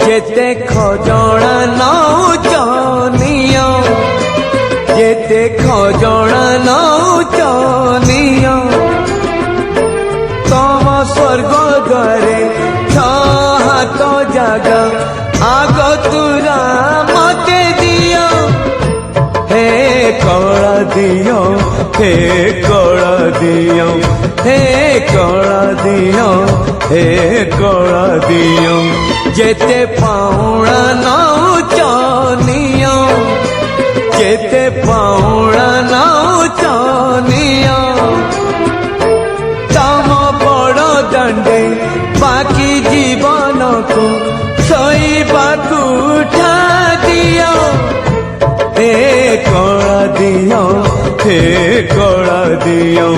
जेते खजणा नौचनिया जेते खजणा नौचनिया तम स्वर्ग द्वारे हाथ जागा आग तुरा मते दियो हे कला दियो हे कला दियो हे कला दियो हे कला दियो जेते पाउणा नौचनिया जेते पाउणा नौचनिया तम बड़ दंडे बाकी जीवन को सईबाकू उठा दियो हे कला दियो हे कला दियो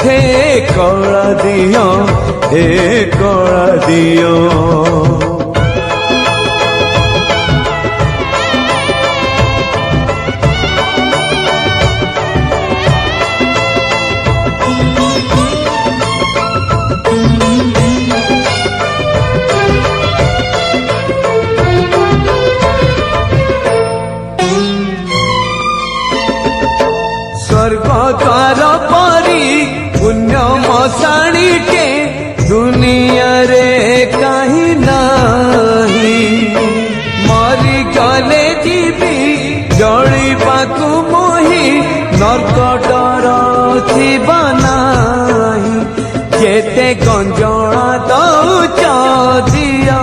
हे कला दियो हे कला दियो स्वर्ग द्वार परी पुण्य मशाणीटे दुनिया रे कहीं नहीं मरी गले जीवी जलिबाकू मोही नर्क डर थिबा नाही जेते गंजणा दौच दिया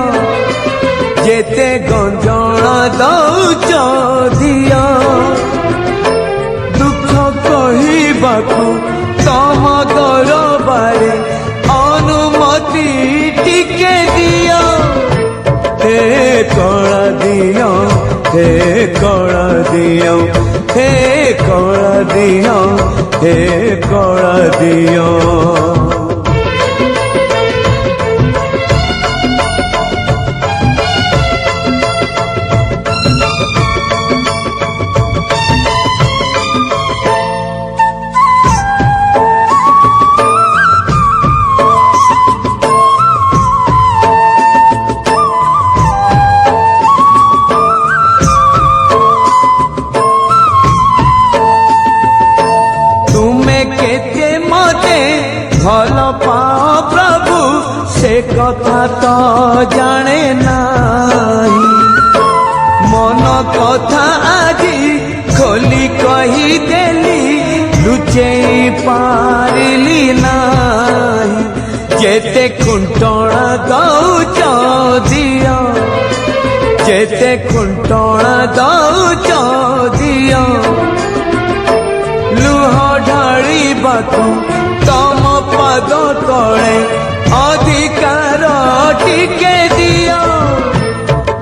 जेते गंजणा दौच दिया कहबाकू तम दरबारे अनुमति टिके दियो हे कला दियो हे कला दियो हे कला दियो हे कला दियो भल पाओ प्रभु से कथा तो जाने नाही मन कथा आजी खोली कही देली लुचेई पारिली नाही जेते खुंटणा दौच दियो जेते खुंटणा दौच दियो लुह ढाळिबाकू तम पद तले अधिकार टिके दियो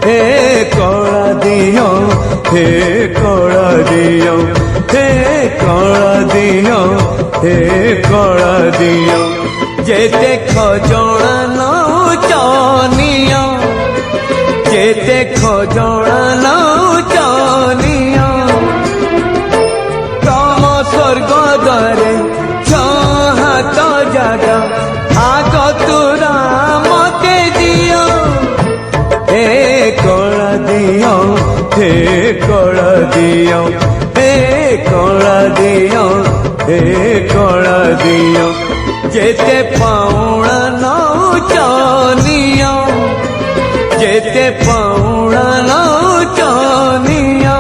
हे कला दियो हे कला दियो हे कला दियो हे कला दियो जेते खजणा नौचनिया जेते खजणा नौचनिया तम स्वर्ग द्वारे हाथ जागा आग तुरा मते दियो हे कला दियो हे कला दियो हे कला दियो हे कला दियो जेते पाउणा नौचनिया जेते पाउणा नौचनिया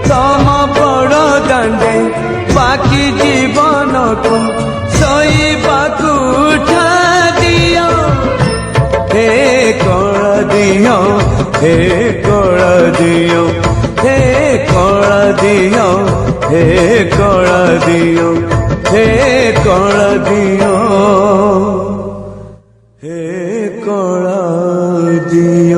तम बड़ दंडे बाकी जीवन को सईबाकू उठा दियो हे कला दियो हे कला दियो हे कला दियो हे कला दियो हे कला दियो हे कला दियो।